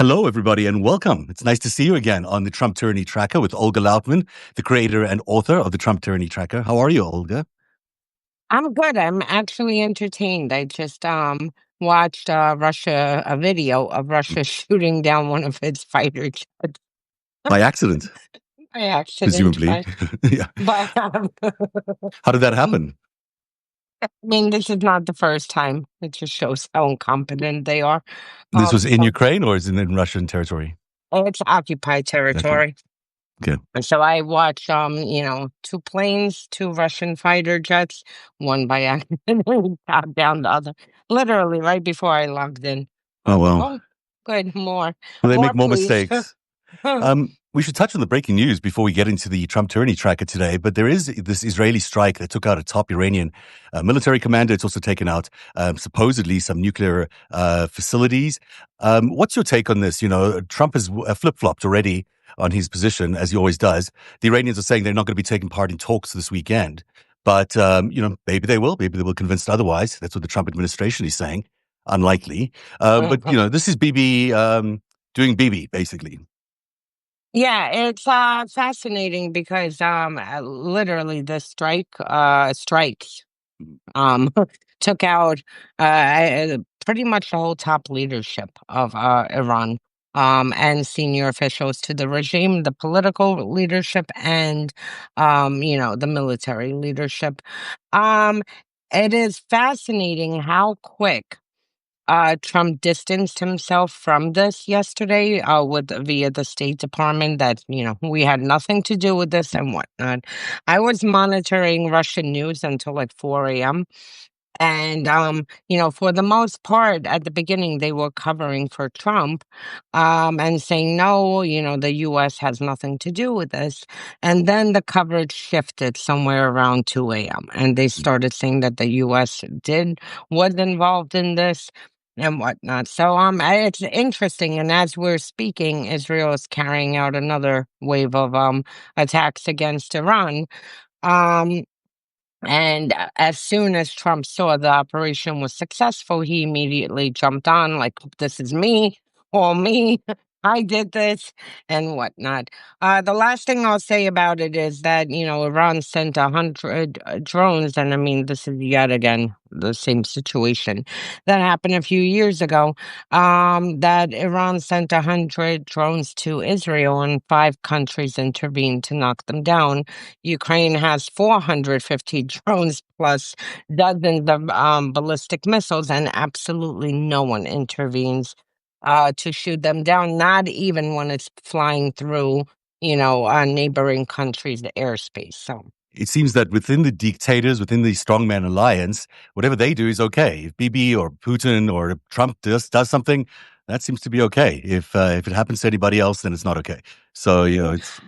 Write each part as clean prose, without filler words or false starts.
Hello, everybody, and welcome. It's nice to see you again on the Trump Tyranny Tracker with Olga Lautman, the creator and author of the Trump Tyranny Tracker. How are you, Olga? I'm good. I'm actually entertained. I just watched a video of Russia shooting down one of its fighter jets By accident, by accident, presumably. but Yeah. but How did that happen? I mean, this is not the first time. It just shows how incompetent they are. This was in So Ukraine or is it in Russian territory? it's occupied Okay, territory. good. And so I watched two planes, two Russian fighter jets, one by accident, shot down the other. Literally right before I logged in. I Oh, was like, well. oh, good, more, Well, they make more please. mistakes. We should touch on the breaking news before we get into the Trump Tyranny Tracker today. But there is this Israeli strike that took out a top Iranian military commander. It's also taken out supposedly some nuclear facilities. What's your take on this? You know, Trump has flip-flopped already on his position, as he always does. The Iranians are saying they're not going to be taking part in talks this weekend. But, maybe they will. Maybe they will convinced otherwise. That's what the Trump administration is saying. Unlikely. But, this is Bibi doing Bibi, basically. Yeah, it's fascinating because literally the strikes um took out pretty much the whole top leadership of Iran, and senior officials to the regime, the political leadership, and the military leadership. Um it is fascinating how quick Trump distanced himself from this yesterday, with via the State Department that, we had nothing to do with this and whatnot. I was monitoring Russian news until like 4 a.m. And, for the most part, at the beginning, they were covering for Trump, and saying, no, the U.S. has nothing to do with this. And then the coverage shifted somewhere around 2 a.m. And they started saying that the U.S. was involved in this and whatnot. So it's interesting. And as we're speaking, Israel is carrying out another wave of attacks against Iran. Um, and as soon as Trump saw the operation was successful, he immediately jumped on, like, this is me, all me. I did this and whatnot. The last thing I'll say about it is that, Iran sent 100 drones. And I mean, this is yet again the same situation that happened a few years ago. That Iran sent 100 drones to Israel and 5 countries intervened to knock them down. Ukraine has 450 drones plus dozens of ballistic missiles, and absolutely no one intervenes to shoot them down, not even when it's flying through, neighboring countries' airspace. So. It seems that within the dictators, within the strongman alliance, whatever they do is okay. If Bibi or Putin or Trump does something, that seems to be okay. If it happens to anybody else, then it's not okay. So, it's...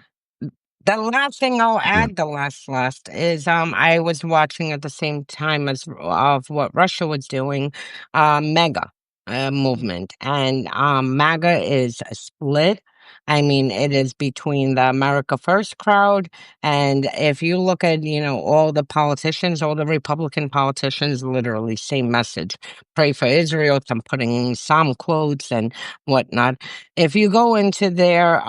The last thing I'll Yeah. add, the last is I was watching at the same time as of what Russia was doing, mega movement, and MAGA is a split. I mean, it is between the America First crowd, and if you look at all the politicians, all the Republican politicians, literally same message: pray for Israel. Some putting some quotes and whatnot. If you go into their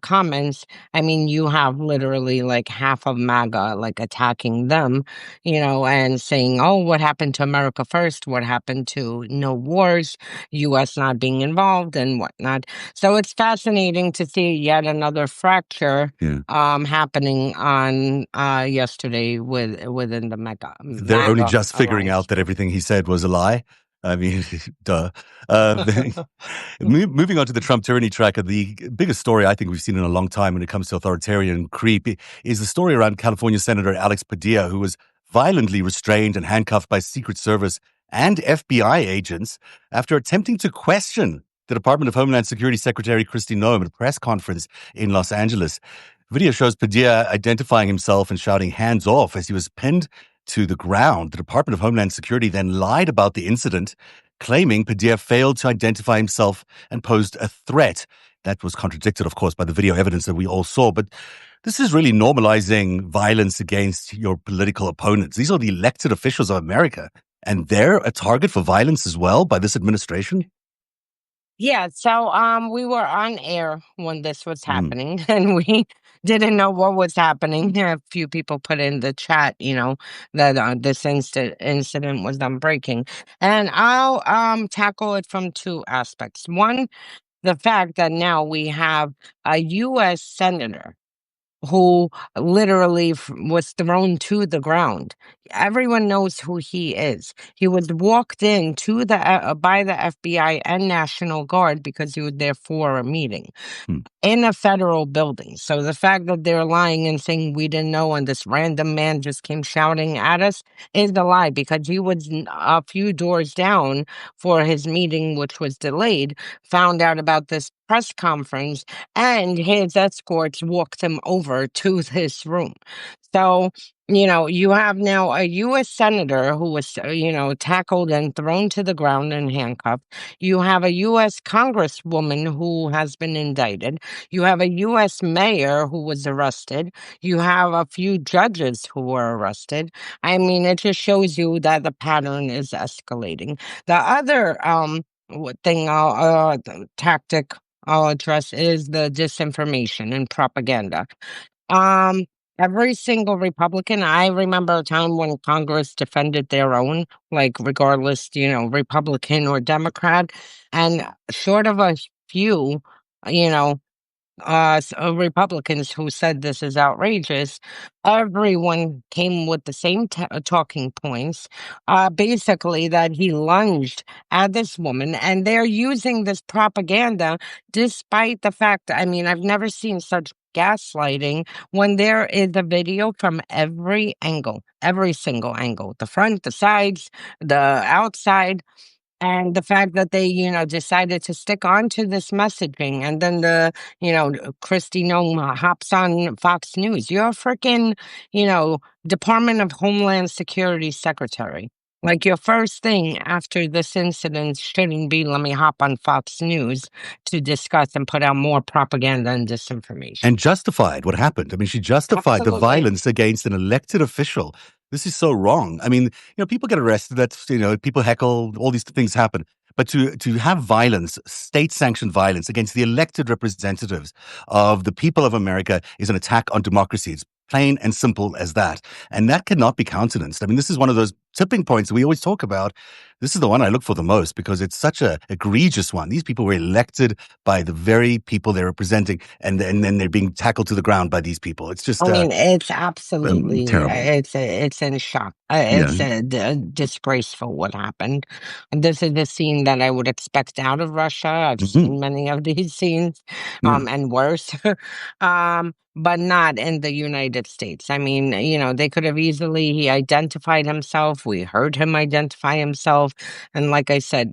comments, I mean, you have literally like half of MAGA like attacking them, and saying, oh, what happened to America First? What happened to no wars, US not being involved and whatnot. So it's fascinating to see yet another fracture happening on yesterday within the They're only MAGA just figuring alliance. out that everything he said was a lie. I mean, duh. Moving on to the Trump Tyranny Tracker, the biggest story I think we've seen in a long time when it comes to authoritarian creep is the story around California Senator Alex Padilla, who was violently restrained and handcuffed by Secret Service and FBI agents after attempting to question the Department of Homeland Security Secretary Kristi Noem at a press conference in Los Angeles. Video shows Padilla identifying himself and shouting "hands off" as he was pinned to the ground. The Department of Homeland Security then lied about the incident, claiming Padilla failed to identify himself and posed a threat. That was contradicted, of course, by the video evidence that we all saw. But this is really normalizing violence against your political opponents. These are the elected officials of America, and they're a target for violence as well by this administration. Yeah, so we were on air when this was Mm, happening and we didn't know what was happening. A few people put in the chat, that this incident was unbreaking. And I'll tackle it from two aspects. One, the fact that now we have a US senator who literally was thrown to the ground. Everyone knows who he is. He was walked in to the by the FBI and National Guard because he was there for a meeting mm. in a federal building. So the fact that they're lying and saying we didn't know and this random man just came shouting at us is a lie, because he was a few doors down for his meeting, which was delayed, found out about this press conference, and his escorts walked him over to this room. So, you have now a U.S. senator who was, tackled and thrown to the ground and handcuffed. You have a U.S. congresswoman who has been indicted. You have a U.S. mayor who was arrested. You have a few judges who were arrested. I mean, it just shows you that the pattern is escalating. The other tactic I'll address is the disinformation and propaganda. Um, every single Republican, I remember a time when Congress defended their own, like regardless, Republican or Democrat, and short of a few, you know, Republicans who said this is outrageous, everyone came with the same talking points. Basically, that he lunged at this woman, and they're using this propaganda despite the fact. I mean, I've never seen such gaslighting when there is a video from every angle, every single angle, the front, the sides, the outside, and the fact that they, decided to stick on to this messaging. And then Christy Nome hops on Fox News. You're a freaking, Department of Homeland Security secretary. Like, your first thing after this incident shouldn't be, let me hop on Fox News to discuss and put out more propaganda and disinformation. And justified what happened. I mean, she justified the Absolutely. violence against an elected official. This is so wrong. I mean, people get arrested. That's, people heckle. All these things happen. But to have violence, state-sanctioned violence against the elected representatives of the people of America is an attack on democracy. It's plain and simple as that. And that cannot be countenanced. I mean, this is one of those tipping points that we always talk about. This is the one I look for the most because it's such a egregious one. These people were elected by the very people they're representing, and then they're being tackled to the ground by these people. It's just I mean, it's absolutely, terrible. it's in shock. Yeah. It's disgraceful what happened. And this is the scene that I would expect out of Russia. I've Mhm. seen many of these scenes, Yeah. and worse, but not in the United States. I mean, they could have easily, he identified himself. We heard him identify himself. And like I said,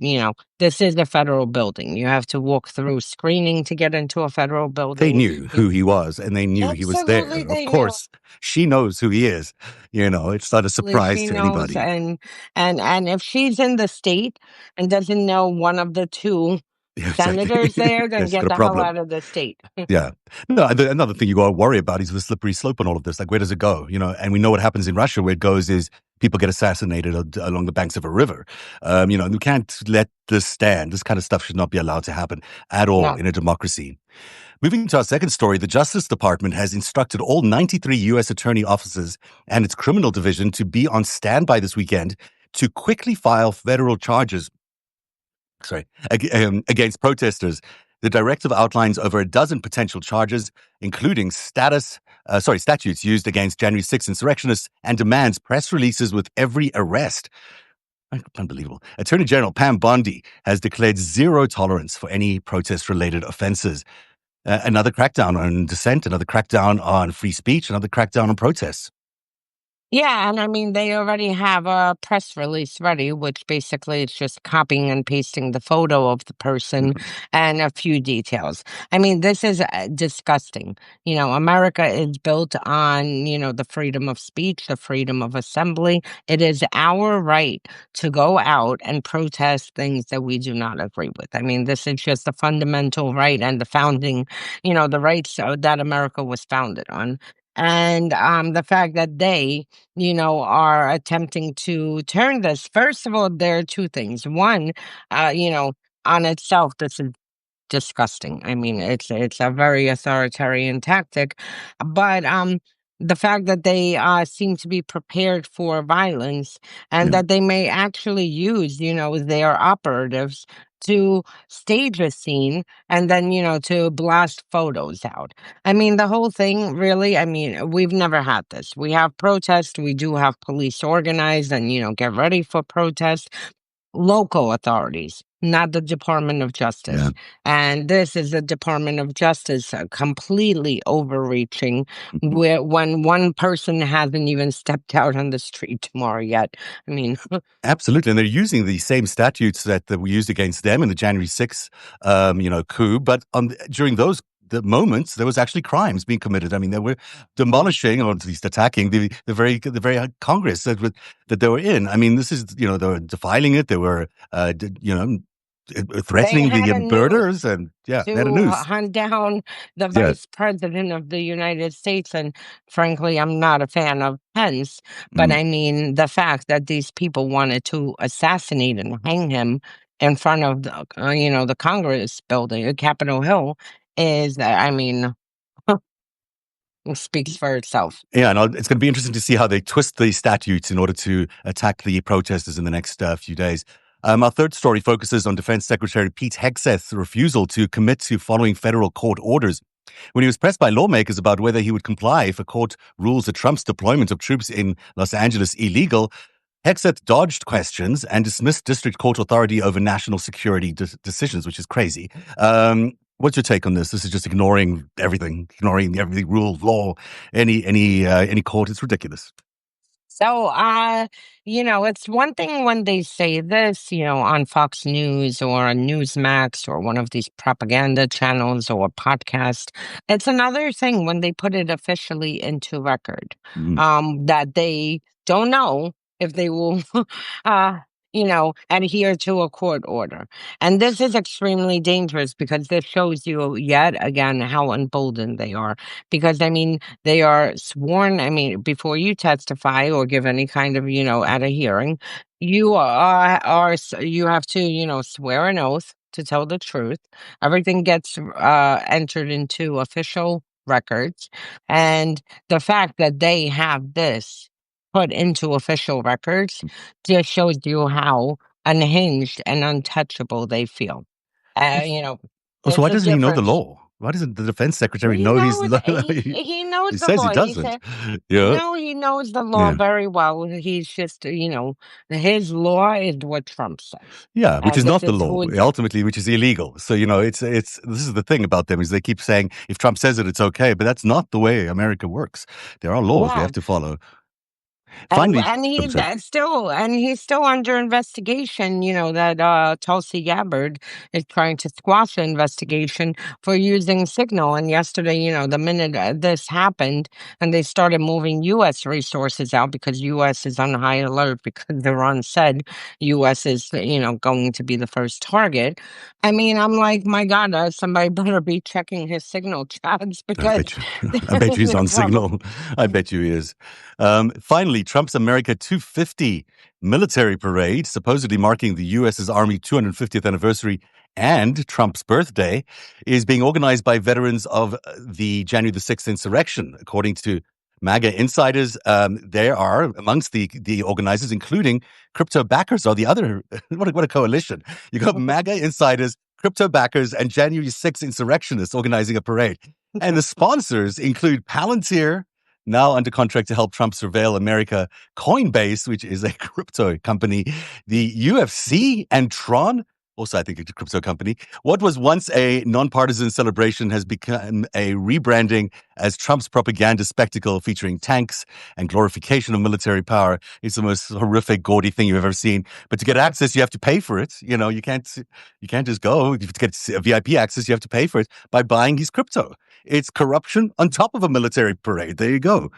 this is a federal building. You have to walk through screening to get into a federal They building. knew who he was, and they knew he was Absolutely, there. Of they knew. course, she knows who he is. It's not a surprise She to knows, anybody. and if she's in the state and doesn't know one of the two Yeah, exactly. senators there, Yeah, then she's get got a the hell problem. out of the state. Yeah. No, another thing you got to worry about is the slippery slope on all of this. Like, where does it go? And we know what happens in Russia. Where it goes is people get assassinated along the banks of a river. And we can't let this stand. This kind of stuff should not be allowed to happen at all No. in a democracy. Moving to our second story, the Justice Department has instructed all 93 U.S. attorney offices and its criminal division to be on standby this weekend to quickly file federal charges against protesters. The directive outlines over a dozen potential charges, including statutes used against January 6 insurrectionists, and demands press releases with every arrest. Unbelievable. Attorney General Pam Bondi has declared zero tolerance for any protest-related offenses. Another crackdown on dissent, another crackdown on free speech, another crackdown on protests. Yeah, and I mean, they already have a press release ready, which basically is just copying and pasting the photo of the person Mhm. and a few details. I mean, this is disgusting. America is built on, the freedom of speech, the freedom of assembly. It is our right to go out and protest things that we do not agree with. I mean, this is just a fundamental right and the founding, the rights that America was founded on. And the fact that they, are attempting to turn this. First of all, there are two things. One, on itself, this is disgusting. I mean, it's a very authoritarian tactic, but the fact that they seem to be prepared for violence and Yeah. that they may actually use, their operatives to stage a scene and then, to blast photos out. I mean, the whole thing really, I mean, we've never had this. We have protests, we do have police organized and, get ready for protests, local authorities, not the Department of Yeah. Justice. And this is the Department of Justice completely overreaching, Mhm. where when one person hasn't even stepped out on the street tomorrow yet. I mean, Absolutely, and they're using the same statutes that were used against them in the January 6th, coup. But during the moments, there was actually crimes being committed. I mean, they were demolishing, or at least attacking the very Congress that they were in. I mean, this is they were defiling it. They were they threatening had the a noose birders, and yeah, they had a to noose. hunt down the Yeah. vice president of the United States. And frankly, I'm not a fan of Pence, but Mm. I mean, the fact that these people wanted to assassinate and hang him in front of the Congress building, Capitol Hill, is, I mean, it speaks for itself. Yeah, and it's going to be interesting to see how they twist the statutes in order to attack the protesters in the next few days. Our third story focuses on Defense Secretary Pete Hegseth's refusal to commit to following federal court orders. When he was pressed by lawmakers about whether he would comply if a court rules that Trump's deployment of troops in Los Angeles illegal, Hegseth dodged questions and dismissed district court authority over national security decisions, which is crazy. What's your take on this? This is just ignoring ignoring every rule of law, any court. It's ridiculous. So, it's one thing when they say this, on Fox News or on Newsmax or one of these propaganda channels or podcast. It's another thing when they put it officially into record, Mm. that they don't know if they will, adhere to a court order. And this is extremely dangerous because this shows you yet again how emboldened they are. Because, I mean, they are sworn, I mean, before you testify or give any kind of, at a hearing, you have to, swear an oath to tell the truth. Everything gets entered into official records. And the fact that they have this put into official records just shows you how unhinged and untouchable they feel. Also, You know, also, why it's a doesn't he know the difference. law? Why doesn't the defense secretary He know he's? knows he knows He the says he law. He doesn't. said, Yeah, no, he knows the law yeah. very well. He's just, his law is what Trump says. Yeah, which is And this not the is law, who, ultimately, which is illegal. So, it's this is the thing about them is they keep saying if Trump says it, it's okay, but that's not the way America works. There are laws we yeah. have to follow. And Finally, and I'm he sorry. he's still under investigation, that Tulsi Gabbard is trying to squash the investigation for using Signal. And yesterday, the minute this happened and they started moving US resources out because US is on high alert because Iran said US is, going to be the first target. I mean, I'm like, my God, somebody better be checking his Signal chats I because bet you. I bet you he's they're on probably signal. I bet you he is. Finally, Trump's America 250 military parade, supposedly marking the U.S.'s Army 250th anniversary and Trump's birthday, is being organized by veterans of the January the 6th insurrection. According to MAGA insiders, there are amongst the organizers, including crypto backers, or the other. What a coalition! You got MAGA insiders, crypto backers, and January 6th insurrectionists organizing a parade. And the sponsors include Palantir, now under contract to help Trump surveil America, Coinbase, which is a crypto company, the UFC, and Tron, also I think it's a crypto company. What was once a nonpartisan celebration has become a rebranding as Trump's propaganda spectacle featuring tanks and glorification of military power. It's the most horrific, gaudy thing you've ever seen. But to get access, you have to pay for it. You can't just go. To get VIP access, you have to pay for it by buying his crypto. It's corruption on top of a military parade. There you go.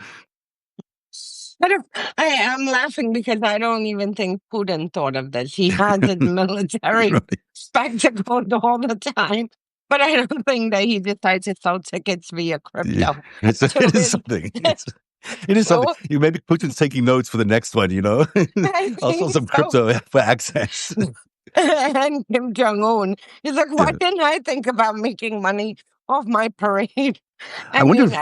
But if, I'm laughing because I don't even think Putin thought of this. He has his military Right. spectacles all the time. But I don't think that he decides to sell tickets via Yeah. crypto to It is his. something. It is something. So Maybe Putin's taking notes for the next one, I I'll sell think some so. crypto for access. and Kim Jong-un. He's like, why Yeah. didn't I think about making money off my parade? I I wonder mean, if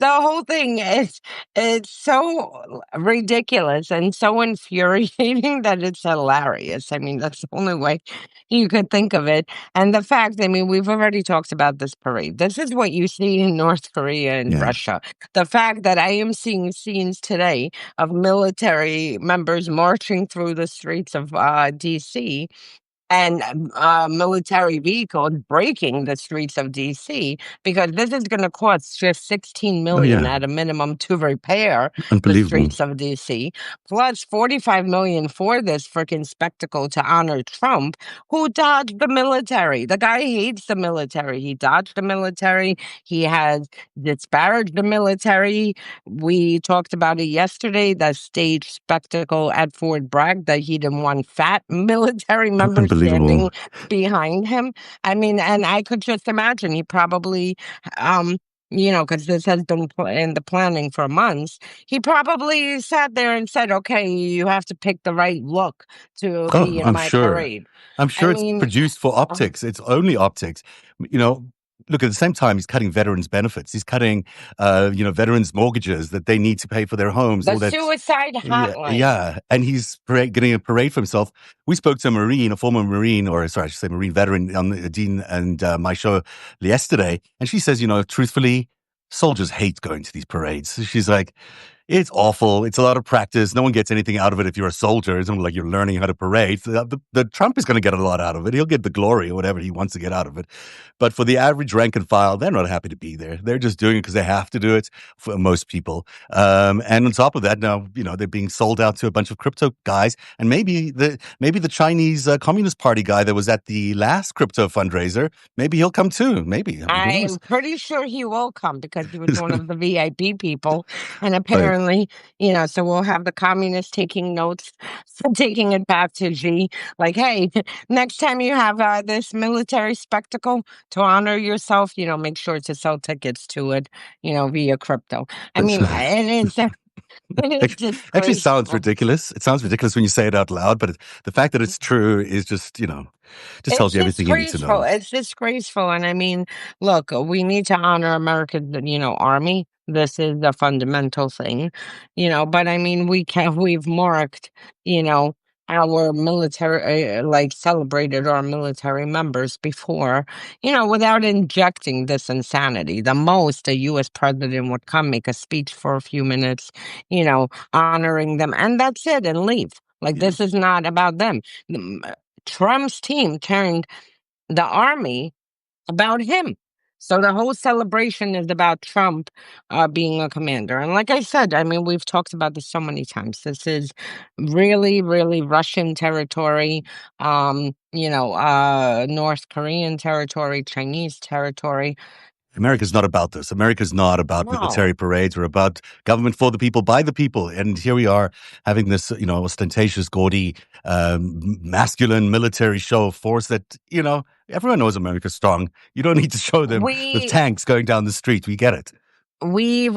the whole thing is it's so ridiculous and so infuriating that it's hilarious. I mean, that's the only way you could think of it. And the fact, I mean, we've already talked about this parade. This is what you see in North Korea and yeah. Russia. The fact that I am seeing scenes today of military members marching through the streets of DC and military vehicles breaking the streets of DC because this is going to cost just 16 Oh, million yeah. at a minimum to repair the Unbelievable. streets of DC, plus 45 million for this freaking spectacle to honor Trump, who dodged the military. The guy hates the military. He dodged the military. He has disparaged the military. We talked about it yesterday, the stage spectacle at Fort Bragg that he didn't want fat military members Unbelievable. standing behind him. I mean, and I could just imagine he probably, um, because this has been in the planning for months, he probably sat there and said, okay, you have to pick the right look to Oh, be in I'm my sure. parade. I'm I sure it's mean, produced for uh, optics. It's only optics. You know, look, at the same time, he's cutting veterans' benefits. He's cutting, veterans' mortgages that they need to pay for their homes, the all that. suicide Yeah, hotline. yeah. And he's getting a parade for himself. We spoke to a Marine, a former Marine, or sorry, I should say Marine veteran on Dean and my show yesterday. And she says, truthfully, soldiers hate going to these parades. She's like, it's awful. It's a lot of practice. No one gets anything out of it if you're a soldier. It's not like you're learning how to parade. So the Trump is going to get a lot out of it. He'll get the glory or whatever he wants to get out of it. But for the average rank and file, they're not happy to be there. They're just doing it because they have to do it for most people. And on top of that, now they're being sold out to a bunch of crypto guys, and maybe the Chinese Communist Party guy that was at the last crypto fundraiser. Maybe he'll come too. Maybe, I mean, who I knows? am pretty sure he will come because he was one of the VIP people. And Right. apparently, so we'll have the communists taking notes, taking it back to Xi. Like, hey, next time you have this military spectacle to honor yourself, make sure to sell tickets to it, via crypto. I That's mean, right. it is Actually sounds disgraceful. ridiculous. It sounds ridiculous when you say it out loud, but the fact that it's true is just tells It's you everything you need to disgraceful. know. It's disgraceful. And I mean, look, we need to honor America's, army. This is a fundamental thing, but I mean, we've marked, you know, our military, like celebrated our military members before, without injecting this insanity. The most a US president would come, make a speech for a few minutes, honoring them, and that's it, and leave. Like, Yeah. this is not about them. Trump's team turned the army about him. So the whole celebration is about Trump being a commander. And like I said, I mean, we've talked about this so many times. This is really, really Russian territory, North Korean territory, Chinese territory. America's not about this. America's not about military No, parades. We're about government for the people, by the people. And here we are having this, ostentatious, gaudy, masculine military show of force that, everyone knows America's strong. You don't need to show them with we tanks going down the street. We get it. we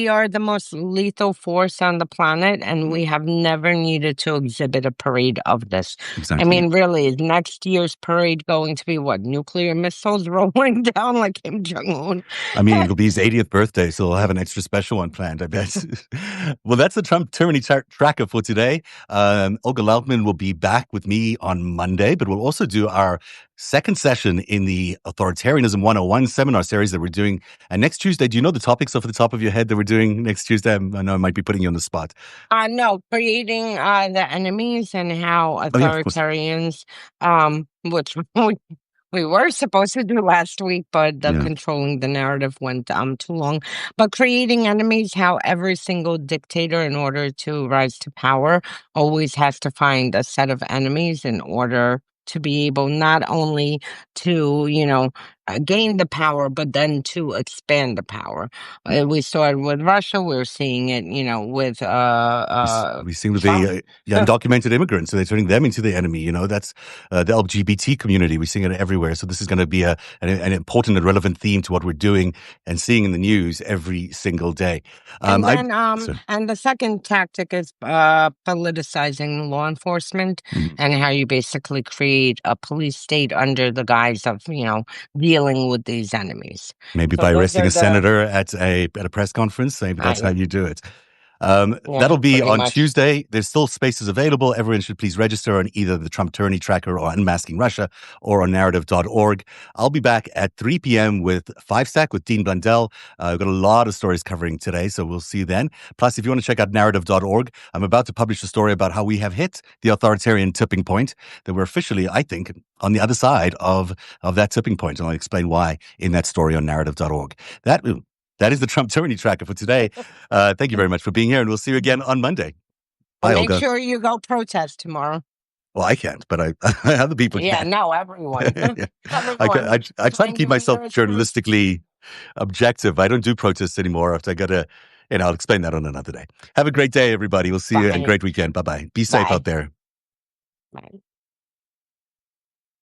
are the most lethal force on the planet, and Mhm. we have never needed to exhibit a parade of this. I Exactly. mean, really, is next year's parade going to be what? Nuclear missiles rolling down like Kim Jong-un? I mean, it'll be his 80th birthday, so we'll have an extra special one planned, I bet. Well, that's the Trump tyranny tracker for today. Olga Lautman will be back with me on Monday, but we'll also do our second session in the Authoritarianism 101 seminar series that we're doing. And next Tuesday, do you know the topics off the top of your head that we're doing next Tuesday? I know I might be putting you on the spot. No, creating the enemies and how Oh, yeah, of course. authoritarians, which we were supposed to do last week, but the Yeah. controlling the narrative went too long. But creating enemies, how every single dictator, in order to rise to power, always has to find a set of enemies in order to be able not only to, gain the power, but then to expand the power. We saw it with Russia. We're seeing it, with We seem to be Trump. undocumented immigrants, so they're turning them into the enemy. That's the LGBT community. We're seeing it everywhere. So this is going to be an important and relevant theme to what we're doing and seeing in the news every single day. And then, and the second tactic is politicizing law enforcement and how you basically create a police state under the guise of, dealing with these enemies. Maybe So by those arresting are a senator at a press conference. Maybe that's how you do it. That'll be pretty on much. Tuesday. There's still spaces available. Everyone should please register on either the Trump Tourney Tracker or Unmasking Russia or on narrative.org. I'll be back at 3 p.m. with 5 Stack with Dean Blundell. I've got a lot of stories covering today, so we'll see you then. Plus, if you want to check out narrative.org, I'm about to publish a story about how we have hit the authoritarian tipping point, that we're officially, I think, on the other side of that tipping point. And I'll explain why in that story on narrative.org. That is the Trump Tyranny Tracker for today. Thank you very much for being here, and we'll see you again on Monday. Bye, Make Olga. sure you go protest tomorrow. Well, I can't, but other people can. Yeah, no, everyone. Yeah. Everyone. I try to keep myself journalistically objective. I don't do protests anymore. I got to, I'll explain that on another day. Have a great day, everybody. We'll see you and great weekend. Bye-bye. Be safe out there. Bye.